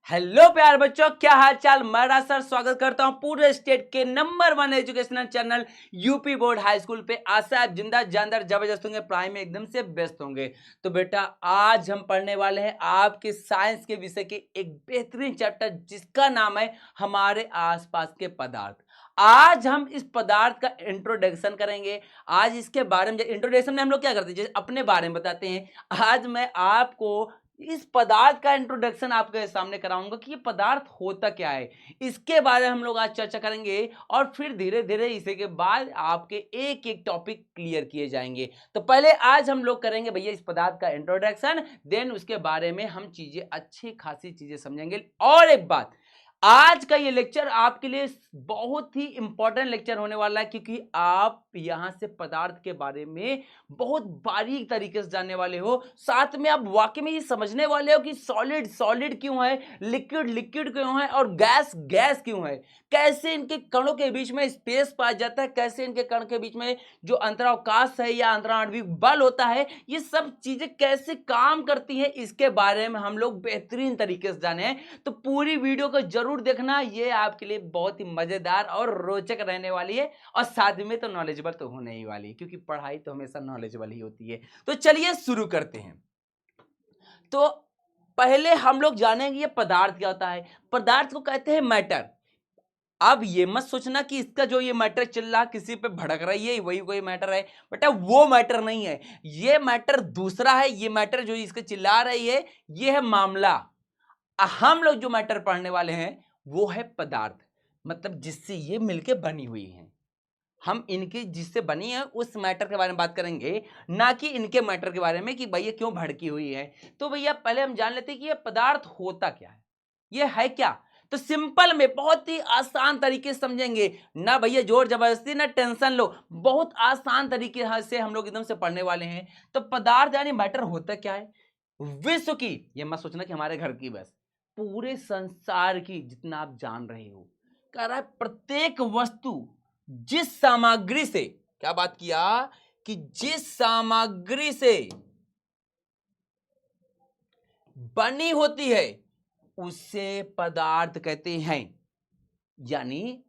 Hello प्यार बच्चों, क्या हाल चाल। मैं सर स्वागत करता हूं पूरे स्टेट के number 1 educational channel UP board high school पे। आशा आप जिंदा जानदार जबरदस्त होंगे, पढ़ाई में एकदम से व्यस्त होंगे। तो बेटा, आज हम पढ़ने वाले हैं आपके साइंस के विषय के एक बेहतरीन चैप्टर जिसका नाम है हमारे आसपास के पदार्थ। आज हम इस पदार्थ का इंट्रोडक्शन करेंगे। आज इसके बारे में इंट्रोडक्शन में हम लोग क्या करते हैं, जैसे अपने बारे में बताते हैं। आज मैं आपको इस पदार्थ का इंट्रोडक्शन आपके सामने कराऊंगा कि ये पदार्थ होता क्या है। इसके बारे में हम लोग आज चर्चा करेंगे और फिर धीरे धीरे इसी के बाद आपके एक एक टॉपिक क्लियर किए जाएंगे। तो पहले आज हम लोग करेंगे भैया इस पदार्थ का इंट्रोडक्शन, देन उसके बारे में हम चीजें अच्छी खासी चीजें समझेंगे। और एक बात, आज का ये लेक्चर आपके लिए बहुत ही इंपॉर्टेंट लेक्चर होने वाला है, क्योंकि आप यहां से पदार्थ के बारे में बहुत बारीक तरीके से जानने वाले हो। साथ में आप वाकई में ये समझने वाले हो कि सॉलिड सॉलिड क्यों है, लिक्विड लिक्विड क्यों है और गैस गैस क्यों है। कैसे इनके कणों के बीच में स्पेस पाया जाता है, कैसे इनके कण के बीच में जो अंतरावकाश है या अंतराणविक बल होता है, ये सब चीजें कैसे काम करती हैं, इसके बारे में हम लोग बेहतरीन तरीके से जाने हैं। तो पूरी वीडियो को जरूर देखना, ये आपके लिए बहुत ही मजेदार और रोचक रहने वाली है। और साथ में तो नॉलेजेबल तो होने ही वाली है, क्योंकि पढ़ाई तो हमेशा नॉलेजेबल ही होती है। तो चलिए शुरू करते हैं। तो पहले हम लोग जानेंगे ये पदार्थ क्या होता है। पदार्थ को कहते हैं मैटर। अब ये मत सोचना कि इसका जो ये मैटर चल रहा किसी पे भड़क रही है वही कोई मैटर है। बेटा, वो मैटर नहीं है, ये मैटर दूसरा है। ये मैटर जो इसके चिल्ला रही है ये है मामला। हम लोग जो मैटर पढ़ने वाले हैं वो है पदार्थ, मतलब जिससे ये मिलके बनी हुई है। हम इनकी जिससे बनी है उस मैटर के बारे में बात करेंगे, ना कि इनके मैटर के बारे में कि भैया क्यों भड़की हुई है। तो भैया पहले हम जान लेते हैं कि ये पदार्थ होता क्या है, ये है क्या। तो सिंपल में बहुत ही आसान तरीके से समझेंगे ना भैया, जोर जबरदस्ती ना टेंशन लो, बहुत आसान तरीके से हम लोग एकदम से पढ़ने वाले हैं। तो पदार्थ यानी मैटर होता क्या है, विश्व की, ये मत सोचना कि हमारे घर की, बस पूरे संसार की जितना आप जान रहे हो। कह रहा है प्रत्येक वस्तु जिस सामग्री से, क्या बात किया, कि जिस सामग्री से बनी होती है उसे पदार्थ कहते हैं। यानी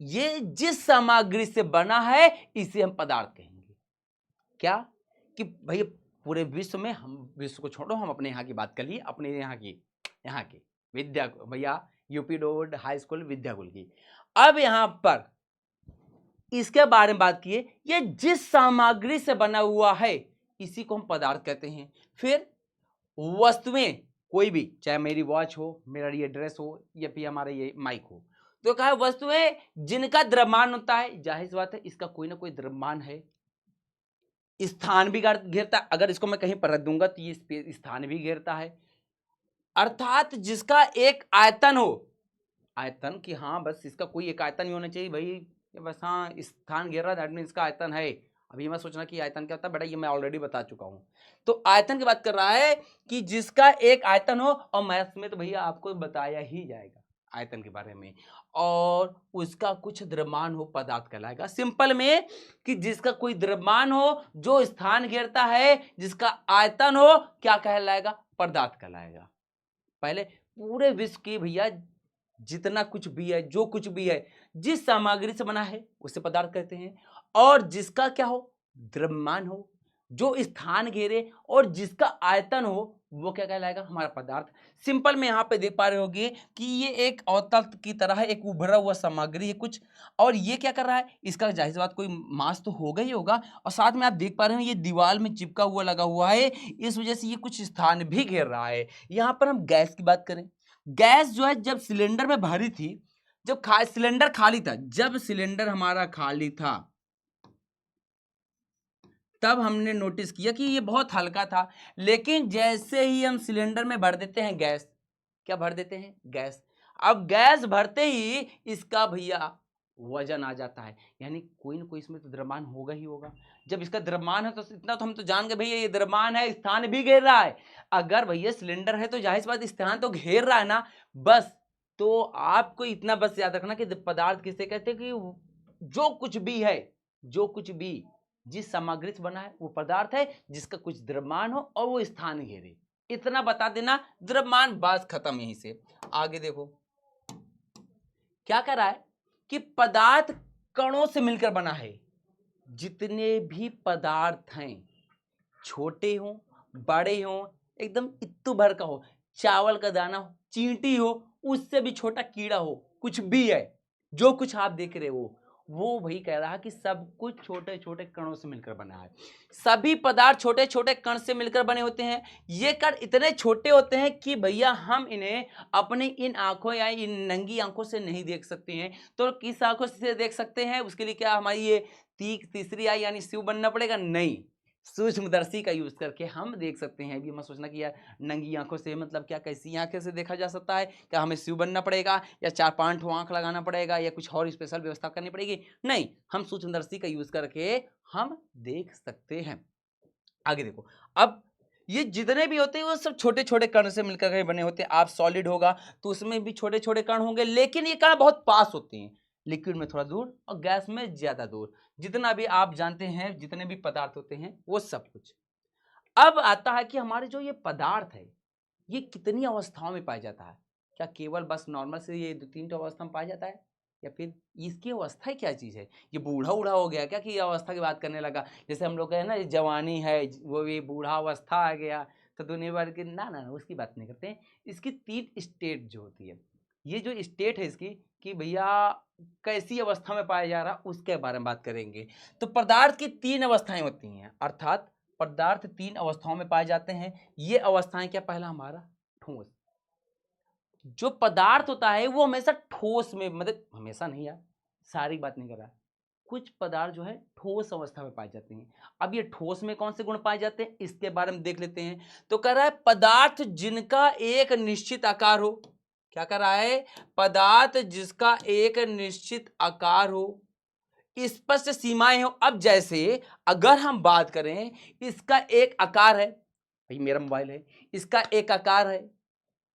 ये जिस सामग्री से बना है इसे हम पदार्थ कहेंगे। क्या, कि भैया पूरे विश्व में, हम विश्व को छोड़ो, हम अपने यहाँ की बात कर लिए, अपने यहाँ की विद्या भैया UP road high school Vidyakul की। अब यहां पर इसके बारे में बात किए, ये जिस सामग्री से बना हुआ है इसी को हम पदार्थ कहते हैं। फिर वस्तुएं, कोई भी, चाहे मेरी वॉच हो, मेरा ये ड्रेस हो, या फिर हमारा ये माइक हो, तो कहा वस्तुएं जिनका द्रव्यमान होता है, जाहिर सी बात है इसका कोई ना कोई द्रव्यमान है। स्थान भी घेरता, अगर इसको मैं कहीं पर रख दूंगा तो ये स्थान भी घेरता है। अर्थात जिसका एक आयतन हो, आयतन की, हाँ बस इसका कोई एक आयतन ही होना चाहिए भाई, ये बस हाँ स्थान घेर रहा है दैट मीन इसका आयतन है। अभी मैं सोचना कि आयतन क्या होता है, बेटा ये मैं ऑलरेडी बता चुका हूं। तो आयतन की बात कर रहा है कि जिसका एक आयतन हो, और मैथ्स में तो भैया आपको बताया ही जाएगा आयतन के बारे में, और उसका कुछ द्रव्यमान हो, पदार्थ कहलाएगा। सिंपल में कि जिसका कोई द्रव्यमान हो, जो स्थान घेरता है, जिसका आयतन हो, क्या कहलाएगा, पदार्थ कहलाएगा। पहले पूरे विश्व की भैया जितना कुछ भी है, जो कुछ भी है, जिस सामग्री से बना है उसे पदार्थ कहते हैं। और जिसका क्या हो, द्रव्यमान हो, जो स्थान घेरे, और जिसका आयतन हो, वो क्या कहलाएगा, हमारा पदार्थ। सिंपल में यहां पे देख पा रहे होगे कि ये एक अवतल की तरह है, एक उभरा हुआ सामग्री है कुछ, और ये क्या कर रहा है, इसका जाहिर सी बात कोई मास तो होगा ही होगा। और साथ में आप देख पा रहे हो ये दीवार में चिपका हुआ लगा हुआ है, इस वजह से ये कुछ स्थान भी घेर रहा है। यहां पर हम गैस की बात करें, गैस जो है जब सिलेंडर में भरी थी, जब सिलेंडर खाली था, जब सिलेंडर हमारा खाली था, तब हमने नोटिस किया कि ये बहुत हल्का था। लेकिन जैसे ही हम सिलेंडर में भर देते हैं गैस, क्या भर देते हैं, गैस, अब गैस भरते ही इसका भैया वजन आ जाता है, यानी कोई ना कोई इसमें तो द्रव्यमान होगा ही होगा। जब इसका द्रव्यमान है तो इतना तो हम तो जान गए भैया ये द्रव्यमान है, स्थान भी घेर रहा है। अगर भैया सिलेंडर है तो जाहिर सी बात स्थान तो घेर रहा है ना, बस। तो आपको इतना बस याद रखना कि पदार्थ किसे कहते हैं, कि जो कुछ भी है, जो कुछ भी जिस सामग्री से बना है वो पदार्थ है, जिसका कुछ द्रव्यमान हो और वो स्थान घेरे। इतना बता देना, द्रव्यमान, बस खत्म। यहीं से आगे देखो क्या कर रहा है कि पदार्थ कणों से मिलकर बना है। जितने भी पदार्थ हैं, छोटे हो बड़े हो, एकदम इत्तू भर का हो, चावल का दाना हो, चींटी हो, उससे भी छोटा कीड़ा हो, कुछ भी है, जो कुछ आप देख रहे हो, वो वही कह रहा है कि सब कुछ छोटे छोटे कणों से मिलकर बना है। सभी पदार्थ छोटे छोटे कण से मिलकर बने होते हैं। ये कण इतने छोटे होते हैं कि भैया हम इन्हें अपनी इन आंखों या इन नंगी आंखों से नहीं देख सकते हैं। तो किस आंखों से देख सकते हैं? उसके लिए क्या हमारी ये तीसरी आई यानी शिव बनना पड़ेगा? नहीं, सूक्ष्मदर्शी का यूज करके हम देख सकते हैं। अभी मत सोचना कि यार नंगी आंखों से मतलब क्या, कैसी आंखें से देखा जा सकता है? क्या हमें शिव बनना पड़ेगा या 4-5 आंख लगाना पड़ेगा या कुछ और स्पेशल व्यवस्था करनी पड़ेगी? नहीं, हम सूक्ष्मदर्शी का यूज करके हम देख सकते हैं। आगे देखो, अब ये जितने भी होते हैं वो सब छोटे छोटे कण से मिलकर के बने होते हैं। आप सॉलिड होगा तो उसमें भी छोटे छोटे कण होंगे, लेकिन ये कण बहुत पास होते हैं, लिक्विड में थोड़ा दूर और गैस में ज्यादा दूर। जितना भी आप जानते हैं, जितने भी पदार्थ होते हैं वो सब कुछ। अब आता है कि हमारे जो ये पदार्थ है, ये कितनी अवस्थाओं में पाया जाता है? क्या केवल बस नॉर्मल से ये 2-3 अवस्था में पाया जाता है, या फिर इसकी अवस्था क्या चीज है? ये बूढ़ा उड़ा हो गया क्या कि ये अवस्था की बात करने लगा? जैसे हम लोग कहे ना, ये जवानी है, वो ये बूढ़ा अवस्था आ गया, तो दुनिया भर की ना ना ना उसकी बात नहीं करते हैं। इसकी 3 स्टेट जो होती है, ये जो स्टेट है इसकी, कि भैया कैसी अवस्था में पाया जा रहा, उसके बारे में बात करेंगे। तो पदार्थ की 3 अवस्थाएं होती हैं, अर्थात पदार्थ 3 अवस्थाओं में पाए जाते हैं। ये अवस्थाएं क्या? पहला हमारा ठोस। जो पदार्थ होता है वो हमेशा ठोस में, मतलब हमेशा नहीं यार, सारी बात नहीं कर रहा, कुछ पदार्थ जो है ठोस अवस्था में पाए जाते हैं। अब ये ठोस में कौन से गुण पाए जाते हैं, इसके बारे में देख लेते हैं। तो कह रहा है पदार्थ जिनका एक निश्चित आकार हो। क्या कर रहा है? पदार्थ जिसका एक निश्चित आकार हो, स्पष्ट सीमाएं हो। अब जैसे अगर हम बात करें, इसका एक आकार है, भाई मेरा मोबाइल है, इसका एक आकार है।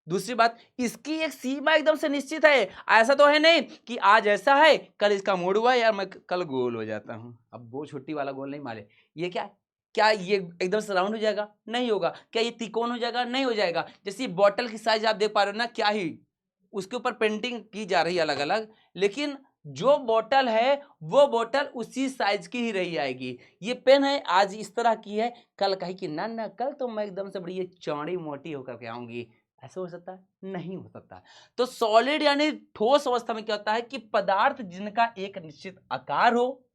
दूसरी बात, इसकी एक सीमा एकदम से निश्चित है। ऐसा तो है नहीं कि आज ऐसा है कल इसका मूड हुआ यार मैं कल गोल हो जाता हूं। अब वो छुट्टी वाला गोल नहीं मारे। ये क्या है? क्या ये एकदम से राउंड हो जाएगा? नहीं होगा। क्या ये त्रिकोण हो जाएगा? नहीं हो जाएगा। जैसे बॉटल की साइज आप देख पा रहे हो ना, क्या ही उसके ऊपर पेंटिंग की जा रही है अलग अलग, लेकिन जो बोतल है वो बोतल उसी साइज की ही रही आएगी। ये पेन है, आज इस तरह की है, कल कहे कि ना ना कल तो मैं एकदम से बड़ी ये चौड़ी मोटी होकर के आऊंगी। ऐसा हो सकता है? नहीं हो सकता। तो सॉलिड यानी ठोस अवस्था में क्या होता है कि पदार्थ जिनका एक निश्चित आकार हो,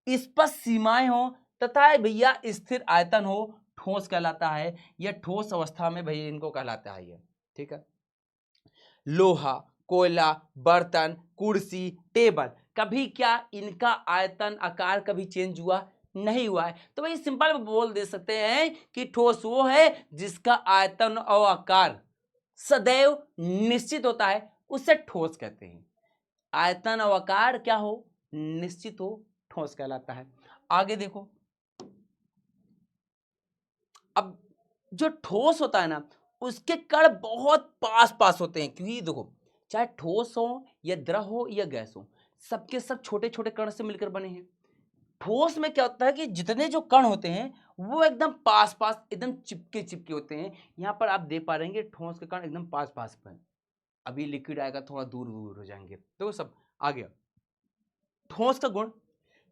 स्पष्ट सीमाएं हो तथा भैया स्थिर आयतन हो, ठोस कहलाता है। यह ठोस अवस्था में भैया इनको कहलाता है ये। ठीक है। लोहा, कोयला, बर्तन, कुर्सी, टेबल, कभी क्या इनका आयतन आकार कभी चेंज हुआ? नहीं हुआ है। तो भाई सिंपल बोल दे सकते हैं कि ठोस वो है जिसका आयतन और आकार सदैव निश्चित होता है, उसे ठोस कहते हैं। आयतन और आकार क्या हो? निश्चित हो, ठोस कहलाता है। आगे देखो, अब जो ठोस होता है ना, उसके कण बहुत पास पास होते हैं, क्योंकि देखो चाहे ठोस हो या द्रव हो या गैस हो, सबके सब छोटे छोटे कण से मिलकर बने हैं। ठोस में क्या होता है कि जितने जो कण होते हैं वो एकदम पास पास, एकदम चिपके चिपके होते हैं। यहाँ पर आप देख पा रहे हैं ठोस के कण एकदम पास पास पर। अभी लिक्विड आएगा थोड़ा दूर दूर हो जाएंगे, तो सब आ गया। ठोस का गुण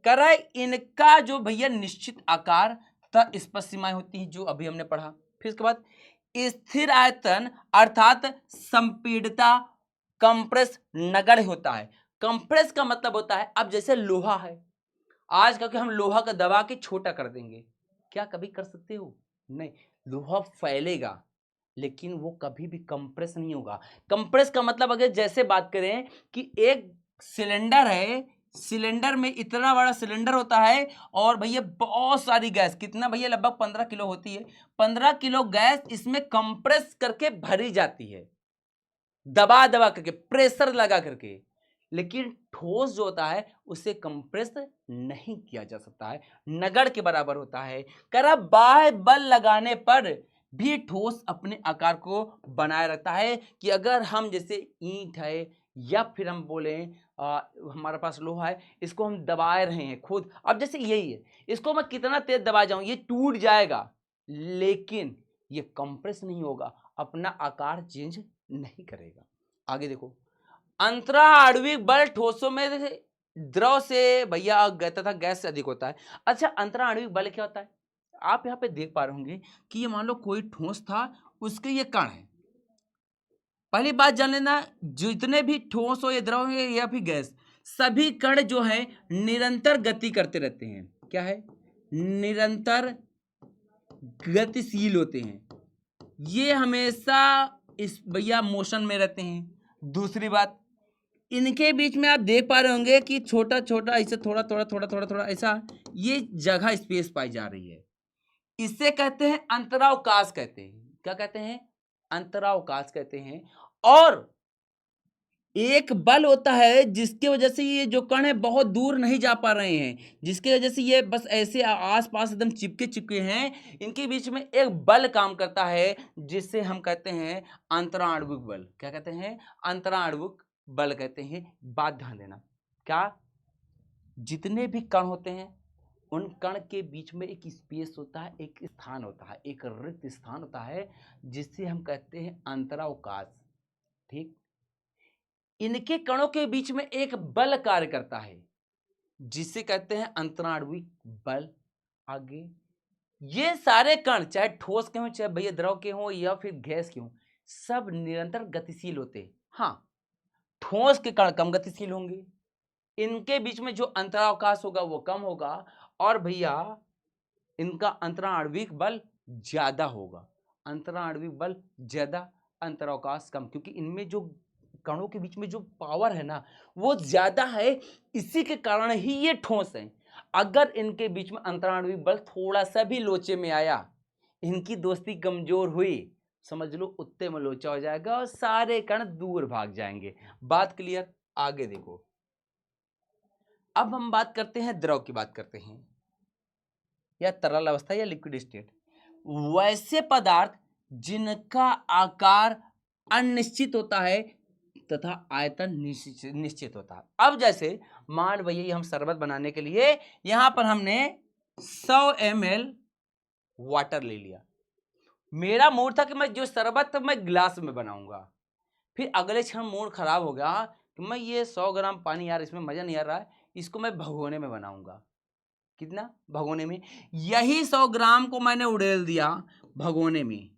कर रहा है इनका जो भैया निश्चित आकार तथा स्पष्ट सीमाएं होती हैं, जो अभी हमने पढ़ा। फिर इसके बाद स्थिर आयतन अर्थात संपीड़िता, कंप्रेस नगण्य होता है। कंप्रेस का मतलब होता है, अब जैसे लोहा है, आज क्योंकि हम लोहा का दबा के छोटा कर देंगे, क्या कभी कर सकते हो? नहीं। लोहा फैलेगा लेकिन वो कभी भी कंप्रेस नहीं होगा। कंप्रेस का मतलब अगर जैसे बात करें कि एक सिलेंडर है, सिलेंडर में इतना बड़ा सिलेंडर होता है और भैया बहुत सारी गैस, कितना भैया, लगभग 15 किलो होती है। 15 किलो गैस इसमें कंप्रेस करके भरी जाती है, दबा दबा करके, प्रेशर लगा करके। लेकिन ठोस जो होता है उसे कंप्रेस नहीं किया जा सकता है, नगण्य के बराबर होता है। करा बाह्य बल लगाने पर भी ठोस अपने आकार को बनाए रखता है। कि अगर हम जैसे ईंट है या फिर हम बोले हमारे पास लोहा है, इसको हम दबाए रहे हैं खुद, अब जैसे यही है, इसको मैं कितना तेज दबा जाऊं ये टूट जाएगा, लेकिन ये कंप्रेस नहीं होगा, अपना आकार चेंज नहीं करेगा। आगे देखो, अंतरा आणविक बल ठोसों में द्रव से भैया तथा गैस से अधिक होता है। अच्छा, अंतरा आणविक बल क्या होता है? आप यहाँ पे देख पा रहे होंगे कि ये मान लो कोई ठोस था, उसके ये कण है। पहली बात जान लेना, जितने भी ठोस हो या द्रव है या फिर गैस, सभी कण जो है निरंतर गति करते रहते हैं। क्या है? निरंतर गतिशील होते हैं। ये हमेशा इस भैया मोशन में रहते हैं। दूसरी बात, इनके बीच में आप देख पा रहे होंगे कि छोटा छोटा ऐसे थोड़ा थोड़ा थोड़ा थोड़ा थोड़ा ऐसा ये जगह स्पेस पाई जा रही है। इसे कहते हैं अंतरावकाश कहते हैं। क्या कहते हैं? अंतरावकाश कहते हैं। और एक बल होता है जिसकी वजह से ये जो कण है बहुत दूर नहीं जा पा रहे हैं, जिसकी वजह से ये बस ऐसे आस पास एकदम चिपके चिपके हैं। इनके बीच में एक बल काम करता है जिससे हम कहते हैं अंतराणविक बल। क्या कहते हैं? अंतराणविक बल कहते हैं। बात ध्यान देना, क्या जितने भी कण होते हैं उन कण के बीच में एक स्पेस होता है, एक स्थान होता है, एक रिक्त स्थान होता है जिससे हम कहते हैं अंतरावकाश। ठीक, इनके कणों के बीच में एक बल कार्य करता है जिसे कहते हैं अंतराणविक बल। आगे, ये सारे कण चाहे ठोस के हों, चाहे भैया द्रव के हों या फिर गैस के हों, सब निरंतर गतिशील होते हैं। हाँ, ठोस के कण कम गतिशील होंगे, इनके बीच में जो अंतरावकाश होगा वो कम होगा, और भैया इनका अंतराणविक बल ज्यादा होगा। अंतराणविक बल ज्यादा, अंतरावकाश कम, क्योंकि इनमें जो कणों के बीच में जो पावर है ना वो ज्यादा है, इसी के कारण ही ये ठोस है। अगर इनके बीच में अंतराणविक बल थोड़ा सा भी लोचे में आया, इनकी दोस्ती कमजोर हुई, समझ लो उत्ते में लोचा हो जाएगा और सारे कण दूर भाग जाएंगे। बात क्लियर? आगे देखो, अब हम बात करते हैं द्रव की, बात करते हैं या तरल अवस्था या लिक्विड स्टेट। वैसे पदार्थ जिनका आकार अनिश्चित होता है तथा आयतन निश्चित होता है। अब जैसे मान भैया हम शरबत बनाने के लिए यहां पर हमने 100 ml वाटर ले लिया। मेरा मूड था कि मैं जो शरबत मैं गिलास में बनाऊंगा, फिर अगले क्षण मूड खराब हो गया कि मैं ये 100 ग्राम पानी, यार इसमें मजा नहीं आ रहा है, इसको मैं भगोने में बनाऊंगा। कितना? भगोने में। यही 100 ग्राम को मैंने उड़ेल दिया भगोने में,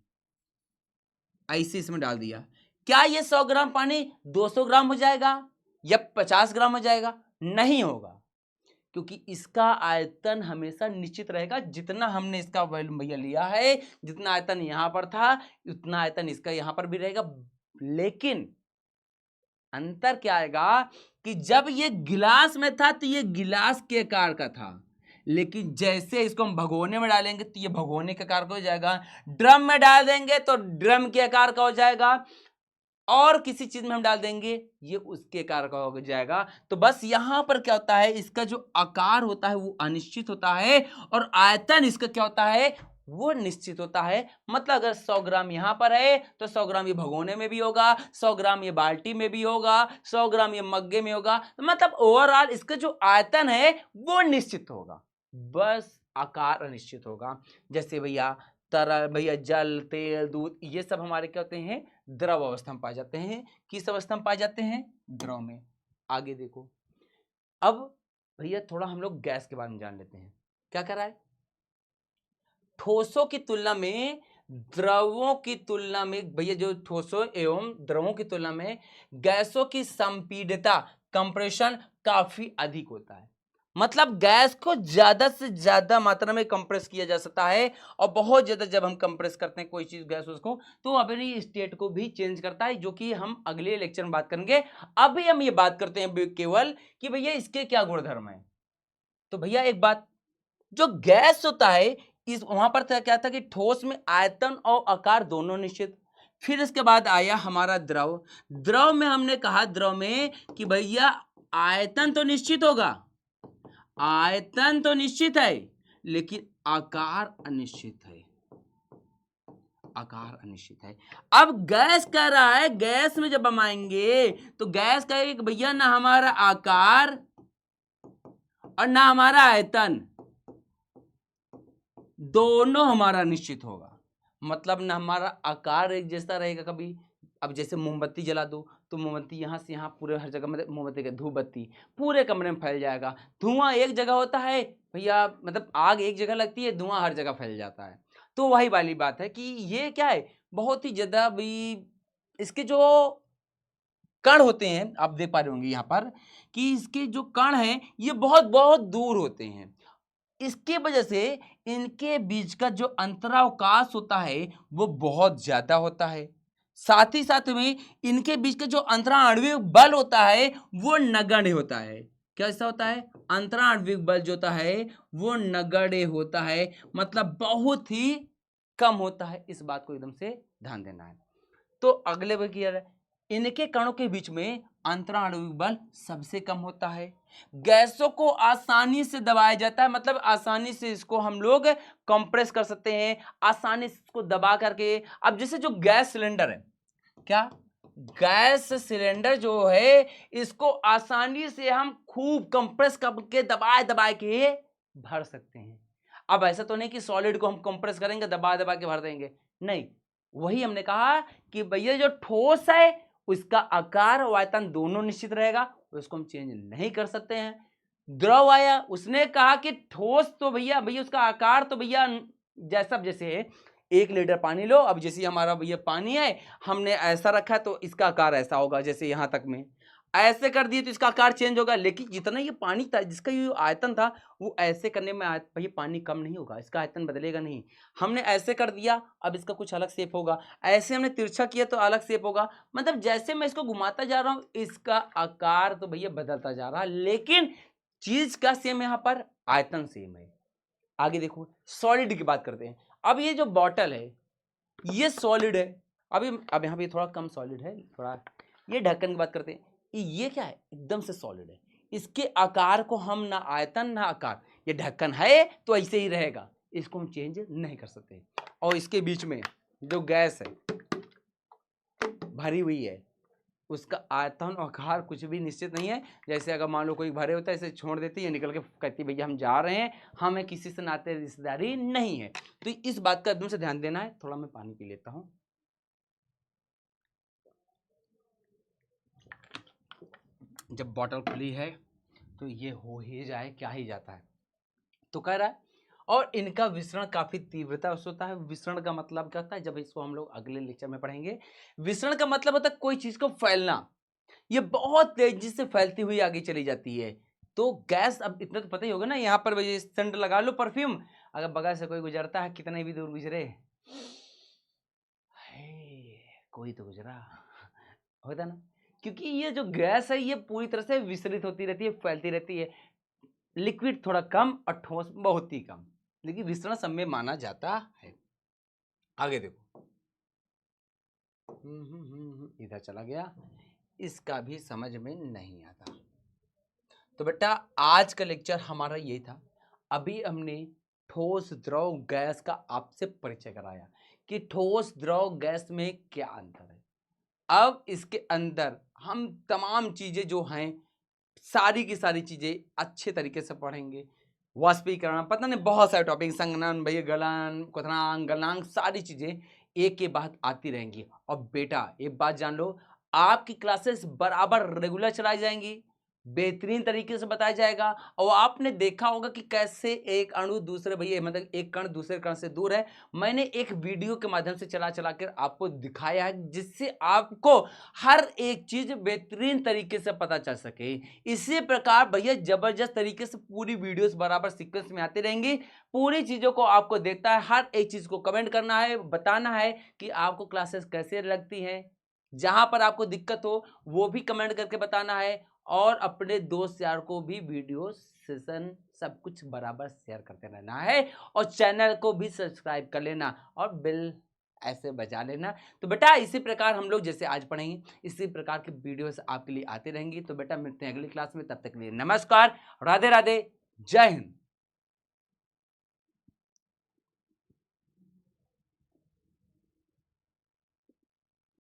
ऐसे इसमें डाल दिया। क्या ये 100 ग्राम पानी 200 ग्राम हो जाएगा या 50 ग्राम हो जाएगा? नहीं होगा, क्योंकि इसका आयतन हमेशा निश्चित रहेगा। जितना हमने इसका वॉल्यूम भैया लिया है, जितना आयतन यहां पर था उतना आयतन इसका यहां पर भी रहेगा। लेकिन अंतर क्या आएगा कि जब ये गिलास में था तो ये गिलास के आकार का था, लेकिन जैसे इसको हम भगोने में डालेंगे तो ये भगोने के आकार का हो जाएगा। ड्रम में डाल देंगे तो ड्रम के आकार का हो जाएगा, और किसी चीज में हम डाल देंगे ये उसके आकार का हो जाएगा। तो बस यहां पर क्या होता है, इसका जो आकार होता है वो अनिश्चित होता है और आयतन इसका क्या होता है, वो निश्चित होता है। मतलब अगर 100 ग्राम यहां पर है तो 100 ग्राम ये भगोने में भी होगा, 100 ग्राम ये बाल्टी में भी होगा, 100 ग्राम ये मग्गे में होगा। तो मतलब ओवरऑल इसका जो आयतन है वो निश्चित होगा, बस आकार अनिश्चित होगा। जैसे भैया तरल, भैया जल, तेल, दूध, ये सब हमारे क्या होते हैं, द्रव अवस्था में पाए जाते हैं। किस अवस्था में पाए जाते हैं? द्रव में। आगे देखो, अब भैया थोड़ा हम लोग गैस के बारे में जान लेते हैं। क्या कर रहा है? ठोसों की तुलना में द्रवों की तुलना में भैया, जो ठोसों एवं द्रवों की तुलना में गैसों की संपीड़ितता, कंप्रेशन काफी अधिक होता है। मतलब गैस को ज्यादा से ज्यादा मात्रा में कंप्रेस किया जा सकता है, और बहुत ज्यादा जब हम कंप्रेस करते हैं कोई चीज गैस उसको, तो अपनी स्टेट को भी चेंज करता है, जो कि हम अगले लेक्चर में बात करेंगे। अभी हम ये बात करते हैं केवल कि भैया इसके क्या गुणधर्म है। तो भैया एक बात, जो गैस होता है इस वहां पर क्या था कि ठोस में आयतन और आकार दोनों निश्चित। फिर इसके बाद आया हमारा द्रव। द्रव में हमने कहा, द्रव में कि भैया आयतन तो निश्चित होगा, आयतन तो निश्चित है लेकिन आकार अनिश्चित है, आकार अनिश्चित है। अब गैस कह रहा है, गैस में जब हम आएंगे तो गैस कहेगा कि भैया ना हमारा आकार और ना हमारा आयतन, दोनों हमारा निश्चित होगा। मतलब ना हमारा आकार एक जैसा रहेगा कभी। अब जैसे मोमबत्ती जला दो तो मोमबत्ती यहाँ से यहाँ पूरे हर जगह, मतलब मोमबत्ती के धूप बत्ती पूरे कमरे में फैल जाएगा। धुआं एक जगह होता है भैया, मतलब आग एक जगह लगती है, धुआं हर जगह फैल जाता है। तो वही वाली बात है कि ये क्या है, बहुत ही ज्यादा भी इसके जो कण होते हैं, आप देख पा रहे होंगे यहाँ पर कि इसके जो कण हैं ये बहुत बहुत दूर होते हैं। इसके वजह से इनके बीच का जो अंतरावकाश होता है वो बहुत ज्यादा होता है। साथ ही साथ में इनके बीच का जो अंतराणविक बल होता है वो नगण्य होता है। कैसा होता है? अंतराणविक बल जो होता है वो नगण्य होता है, मतलब बहुत ही कम होता है। इस बात को एकदम से ध्यान देना है। तो अगले वर्ग की है, इनके कणों के बीच में अंतराणविक बल सबसे कम होता है। गैसों को आसानी से दबाया जाता है, मतलब आसानी से इसको हम लोग कंप्रेस कर सकते हैं, आसानी से इसको दबा करके। अब जैसे जो गैस सिलेंडर है, क्या गैस सिलेंडर जो है इसको आसानी से हम खूब कंप्रेस करके दबाए दबाए के भर सकते हैं। अब ऐसा तो नहीं कि सॉलिड को हम कंप्रेस करेंगे दबा दबा के भर देंगे, नहीं। वही हमने कहा कि भैया जो ठोस है उसका आकार और आयतन दोनों निश्चित रहेगा, उसको हम चेंज नहीं कर सकते हैं। द्रव आया, उसने कहा कि ठोस तो भैया भैया उसका आकार तो भैया जैसा, जैसे 1 लीटर पानी लो, अब जैसे हमारा भैया पानी है हमने ऐसा रखा है तो इसका आकार ऐसा होगा, जैसे यहां तक में ऐसे कर दिए तो इसका आकार चेंज होगा। लेकिन जितना ये पानी था, जिसका ये आयतन था, वो ऐसे करने में भैया पानी कम नहीं होगा, इसका आयतन बदलेगा नहीं। हमने ऐसे कर दिया, अब इसका कुछ अलग शेप होगा। ऐसे हमने तिरछा किया तो अलग शेप होगा। मतलब जैसे मैं इसको घुमाता जा रहा हूं इसका आकार तो भैया बदलता जा रहा है, लेकिन चीज का सेम, यहां पर आयतन सेम है। आगे देखो, सॉलिड की बात करते हैं। अब ये जो बॉटल है ये सॉलिड है, अब यहाँ पे थोड़ा कम सॉलिड है थोड़ा। ये ढक्कन की बात करते हैं, ये क्या है, एकदम से सॉलिड है। इसके आकार को हम ना आयतन ना आकार, ये ढक्कन है तो ऐसे ही रहेगा, इसको हम चेंज नहीं कर सकते। और इसके बीच में जो गैस है भरी हुई है उसका आयतन और आकार कुछ भी निश्चित नहीं है। जैसे अगर मान लो कोई भरे होता है, इसे छोड़ देती है, निकल के कहती है भैया हम जा रहे हैं, हमें किसी से नाते रिश्तेदारी नहीं है। तो इस बात का एकदम से ध्यान देना है। थोड़ा मैं पानी पी लेता हूं। जब बॉटल खुली है तो ये हो ही जाए, क्या ही जाता है। तो कह रहा है, और इनका विसरण काफी तीव्रता से होता है। विसरण का मतलब क्या होता है, जब इसको हम लोग अगले लेक्चर में पढ़ेंगे। विसरण का मतलब होता है कोई चीज को फैलना, ये बहुत तेजी से फैलती हुई आगे चली जाती है। तो गैस, अब इतना तो पता ही होगा ना, यहाँ पर ये सेंट लगा लो परफ्यूम, अगर बगल से कोई गुजरता है कितने भी दूर गुजरे, कोई तो गुजरा होता ना, क्योंकि ये जो गैस है ये पूरी तरह से विसरित होती रहती है, फैलती रहती है। लिक्विड थोड़ा कम और ठोस बहुत ही कम, लेकिन विसरण सब में माना जाता है। आगे देखो, इधर चला गया, इसका भी समझ में नहीं आता। तो बेटा आज का लेक्चर हमारा यही था। अभी हमने ठोस द्रव गैस का आपसे परिचय कराया कि ठोस द्रव गैस में क्या अंतर है। अब इसके अंदर हम तमाम चीजें जो हैं, सारी की सारी चीजें अच्छे तरीके से पढ़ेंगे। वाष्पीकरण, पता नहीं बहुत सारे टॉपिक, संघनन भैया, गलन, क्वथनांक, गलनांक, सारी चीजें एक के बाद आती रहेंगी। और बेटा एक बात जान लो, आपकी क्लासेस बराबर रेगुलर चलाई जाएंगी, बेहतरीन तरीके से बताया जाएगा। और आपने देखा होगा कि कैसे एक अणु दूसरे भैया, मतलब एक कण दूसरे कण से दूर है। मैंने एक वीडियो के माध्यम से चला चला कर आपको दिखाया है, जिससे आपको हर एक चीज बेहतरीन तरीके से पता चल सके। इसी प्रकार भैया जबरदस्त तरीके से पूरी वीडियोस बराबर सीक्वेंस में आती रहेंगी। पूरी चीजों को आपको देखता है, हर एक चीज को कमेंट करना है, बताना है कि आपको क्लासेस कैसे लगती हैं। जहां पर आपको दिक्कत हो वो भी कमेंट करके बताना है। और अपने दोस्त यार को भी वीडियो सेशन सब कुछ बराबर शेयर करते रहना है। और चैनल को भी सब्सक्राइब कर लेना और बेल ऐसे बजा लेना। तो बेटा इसी प्रकार हम लोग जैसे आज पढ़ेंगे, इसी प्रकार की वीडियोस आपके लिए आती रहेंगी। तो बेटा मिलते हैं अगली क्लास में, तब तक के लिए नमस्कार, राधे राधे, जय हिंद।